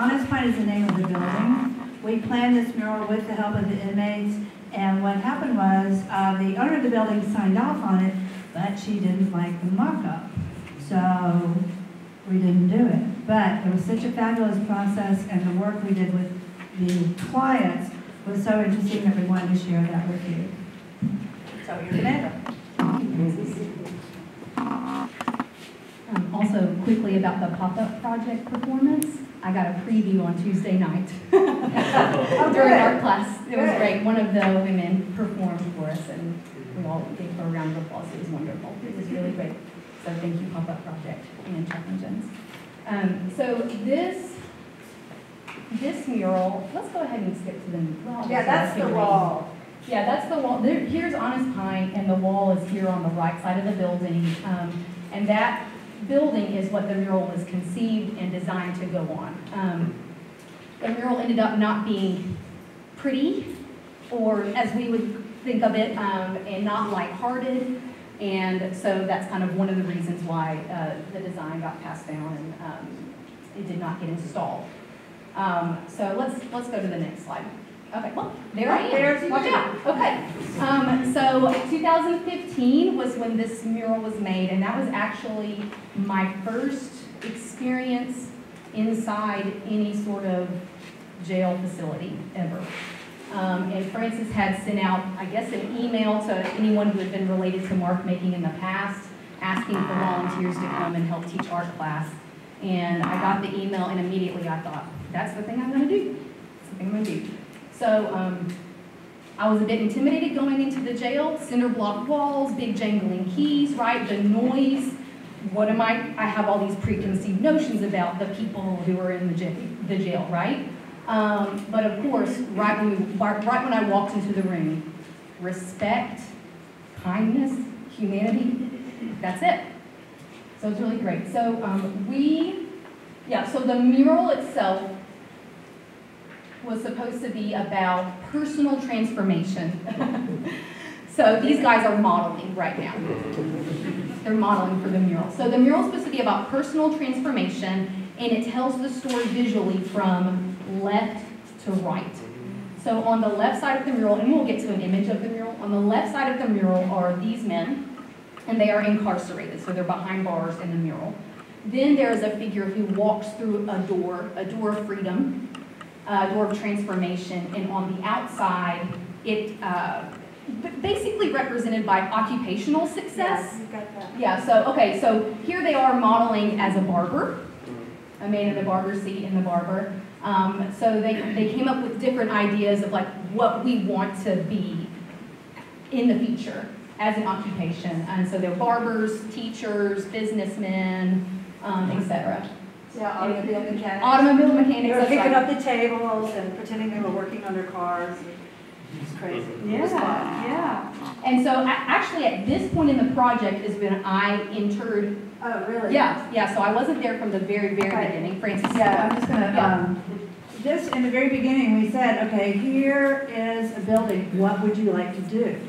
Honest Pint is the name of the building. We planned this mural with the help of the inmates, and what happened was the owner of the building signed off on it, but she didn't like the mock-up. So we didn't do it. But it was such a fabulous process, and the work we did with the clients was so interesting that we wanted to share that with you. So you're Amanda. Also, quickly about the pop-up project performance, I got a preview on Tuesday night during our class. It was great. One of the women performed for us, and we all gave her a round of applause. It was wonderful. It was really great. So thank you, Pop-Up Project and Challenges. So this mural, let's go ahead and skip to the wall. Yeah, that's the wall. Yeah, that's the wall. Here's Honest Pint, and the wall is here on the right side of the building. And that building is what the mural was conceived and designed to go on. The mural ended up not being pretty, or as we would think of it, and not lighthearted. And so that's kind of one of the reasons why the design got passed down and it did not get installed. So let's go to the next slide. Okay, well, there I am. Watch out. Okay. So 2015 was when this mural was made, and that was actually my first experience inside any sort of jail facility ever. And Francis had sent out, I guess, an email to anyone who had been related to mark making in the past, asking for volunteers to come and help teach art class. And I got the email, and immediately I thought, that's the thing I'm going to do. That's the thing I'm going to do. So I was a bit intimidated going into the jail. Cinder block walls, big jangling keys, right? The noise. What am I have all these preconceived notions about the people who are in the jail, right? But of course, right when I walked into the room, respect, kindness, humanity, that's it. So it's really great. So so the mural itself was supposed to be about personal transformation. So these guys are modeling right now. They're modeling for the mural. So the mural is supposed to be about personal transformation, and it tells the story visually from left to right. So on the left side of the mural, and we'll get to an image of the mural, on the left side of the mural are these men, and they are incarcerated, so they're behind bars in the mural. Then there is a figure who walks through a door of freedom, a door of transformation, and on the outside, it basically represented by occupational success. Yes, you got that. Yeah, so here they are modeling as a barber, a man in the barber seat and the barber. So they came up with different ideas of like what we want to be in the future as an occupation. And so they're barbers, teachers, businessmen, etc. Yeah, automobile mechanics. Automobile mechanics. They were picking up the tables and pretending they were working on their cars. It's crazy. Yeah. And so actually at this point in the project is when I entered. Oh, really? Yeah. So I wasn't there from the very beginning. Francis. Yeah, I'm just gonna. Just in the very beginning, we said, okay, here is a building. What would you like to do?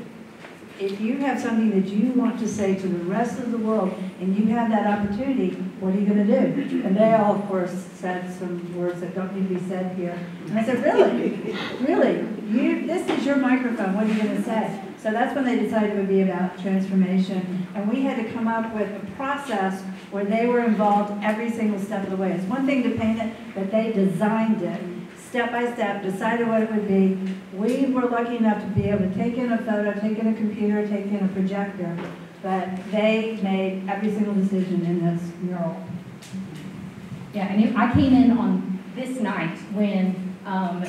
If you have something that you want to say to the rest of the world, and you have that opportunity, what are you going to do? And they all, of course, said some words that don't need to be said here. And I said, really? Really? This is your microphone. What are you going to say? So that's when they decided it would be about transformation. And we had to come up with a process where they were involved every single step of the way. It's one thing to paint it, but they designed it step by step, decided what it would be. We were lucky enough to be able to take in a photo, take in a computer, take in a projector, but they made every single decision in this mural. Yeah, and I came in on this night when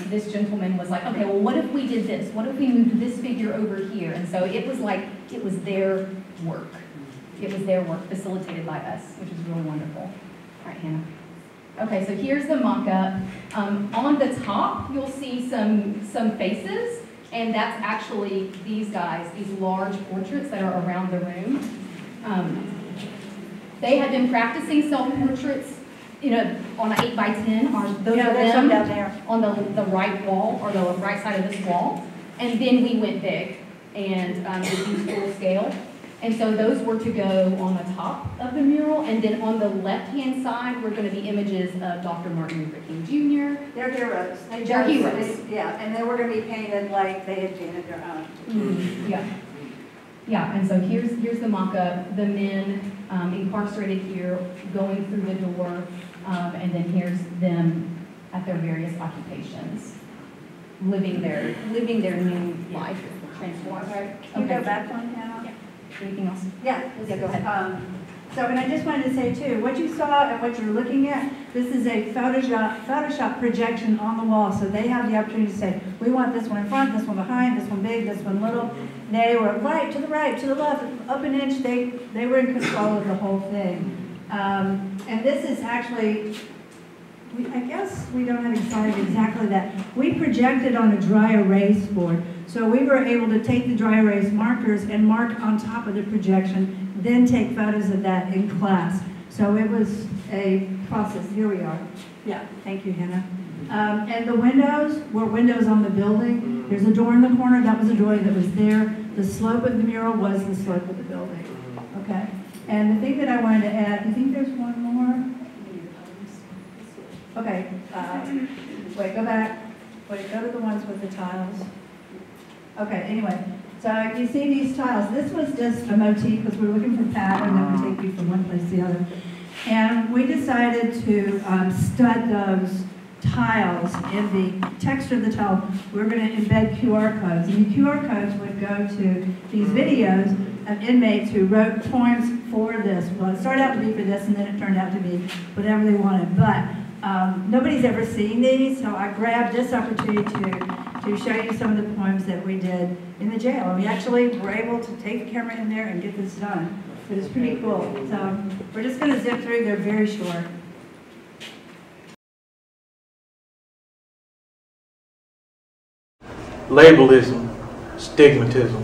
this gentleman was like, okay, well, what if we did this? What if we moved this figure over here? And so it was like, it was their work. It was their work facilitated by us, which is really wonderful. All right, Hannah. Okay, so here's the mock-up. On the top, you'll see some faces, and that's actually these guys, these large portraits that are around the room. They had been practicing self-portraits, on an 8x10. Those are them down there on the right wall, or the right side of this wall. And then we went big and did these full scale. And so those were to go on the top of the mural, and then on the left-hand side were going to be images of Dr. Martin Luther King Jr. They're heroes. They're heroes. Yeah, and they were going to be painted like they had painted their own. Mm-hmm. Yeah. Yeah, and so here's the mock-up, the men incarcerated here, going through the door, and then here's them at their various occupations, living their new life, transformed. Right. Can you go back one now? Yeah. Anything else? Yeah. Yeah, go ahead. So, and I just wanted to say too, what you saw and what you're looking at, this is a Photoshop projection on the wall. So they have the opportunity to say, we want this one in front, this one behind, this one big, this one little. They were right, to the left, up an inch. They were in control of the whole thing. And this is actually, I guess we don't have exactly that. We projected on a dry erase board. So we were able to take the dry erase markers and mark on top of the projection, then take photos of that in class. So it was a process. Here we are. Yeah, thank you, Hannah. And the windows were windows on the building. There's a door in the corner. That was a door that was there. The slope of the mural was the slope of the building. Okay. And the thing that I wanted to add, I think there's one more. Okay. Wait, go back. Wait, go to the ones with the tiles. Okay, anyway, so you see these tiles. This was just a motif because we were looking for pattern that would take you from one place to the other. And we decided to stud those tiles in the texture of the tile. We were going to embed QR codes. And the QR codes would go to these videos of inmates who wrote poems for this. Well, it started out to be for this, and then it turned out to be whatever they wanted. But nobody's ever seen these, so I grabbed this opportunity to show you some of the poems that we did in the jail. And we actually were able to take the camera in there and get this done. It was pretty cool. So we're just going to zip through. They're very short. Labelism, stigmatism,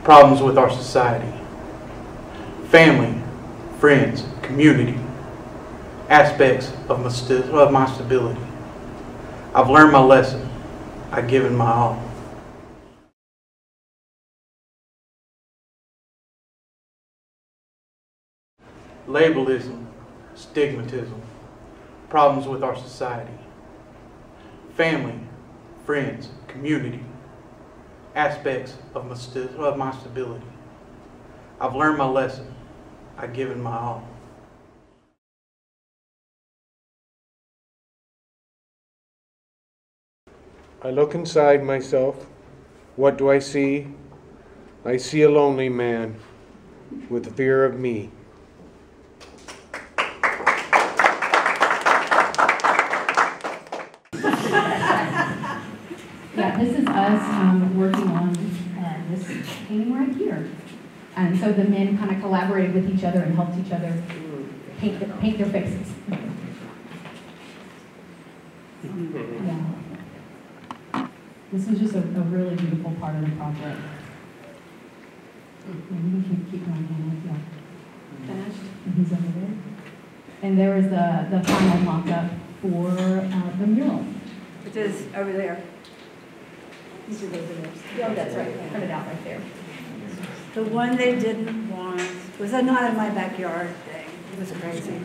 problems with our society, family, friends, community, aspects of my stability. I've learned my lesson. I've given my all. Labelism, stigmatism, problems with our society, family, friends, community, aspects of my stability. I've learned my lesson. I've given my all. I look inside myself. What do I see? I see a lonely man with fear of me. Yeah, this is us working on this painting right here. And so the men kind of collaborated with each other and helped each other paint their faces. Yeah. This is just a really beautiful part of the project. And you can keep going on. Yeah. Finished. And he's over there. And there is the final mock-up for the mural. Which is over there. These are those others. Oh, that's right. Print it out right there. The one they didn't want was a not in my backyard thing. It was crazy.